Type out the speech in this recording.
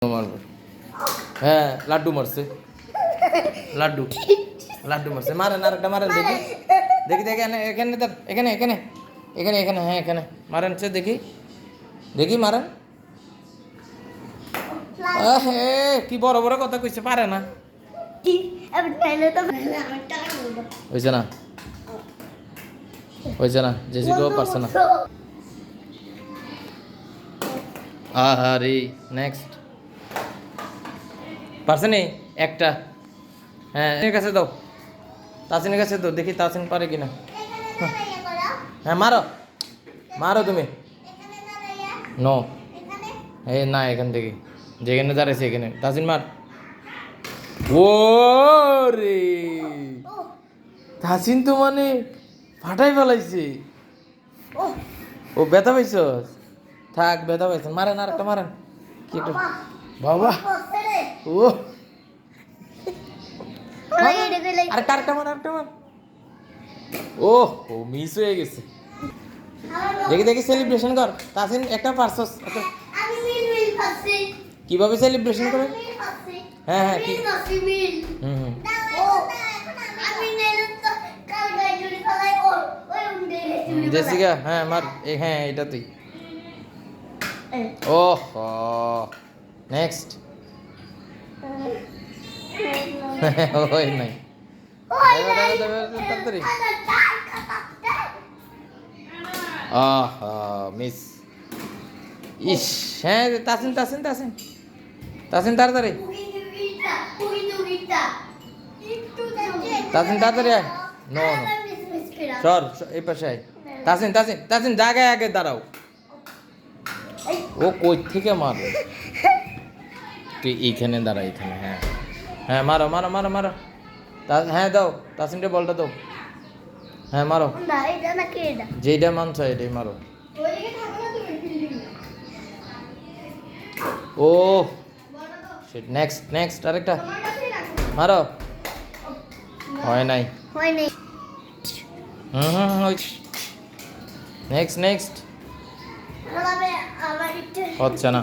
মারবে। হ্যাঁ লাড্ডু মারছে, লাড্ডু লাড্ডু মারছে। মারেন আরেকটা মারেন, দেখি দেখি দেখি এখানে এখানে তার এখানে এখানে এখানে এখানে হ্যাঁ এখানে মারেন সে, দেখি দেখি মারেন। হে কি বড় বড় কথা কইছে, পারে না। হয়েছে না, হয়েছে না, জেসিকাও পারছে না। আহারে নেক্সট পারছে নি একটা। হ্যাঁ এর কাছে দাও, তাসিনের কাছে দাও, দেখি তাসিন পারে কিনা। হ্যাঁ মারো মারো তুমি। নো এই না, এখান থেকে যেখানে দাঁড়াইছে এখানে তাসিন মার। ও রে তাসিন তো মানে ফাটাই ফেলাইছে। ও ব্যথা পাইছ, থাক ব্যথা পাইছ, মারেন আর একটা মারেন। কি একটা বাবা, ও আরেকটা আরেকটা মার, আরেকটা মার। ও ও মিস হয়ে গেছে। দেখি দেখি সেলিব্রেশন কর তাসিন, একটা পারছস। কিভাবে সেলিব্রেশন করে? হ্যাঁ হ্যাঁ কি হুম হুম জেসিকা হ্যাঁ মার, হ্যাঁ এটা তুই। ও নেক্সট ওই নাই, তাড়াতাড়ি। আহা মিস। ইস হ্যাঁ তাসিন তাসিন তাসিন তাসিন তাড়াতাড়ি, তাসিন তাড়াতাড়ি আয়। নো নো সর এই পাশে আয়। তাসিন তাসিন তাসিন জায়গায় আগে দাঁড়াও। ও কই থেকে মারো, তুই এইখানে দাঁড়া, এইখানে। হ্যাঁ হ্যাঁ মারো মারো মারো মারো। হ্যাঁ দাও তাসিনকে বলটা দাও। হ্যাঁ মারো, যেইটা মানছ এটাই মারো। ও নেক্সট নেক্সট আরেকটা মারো। হয় নাই, হুম হুম নেক্সট নেক্সট হচ্ছে না।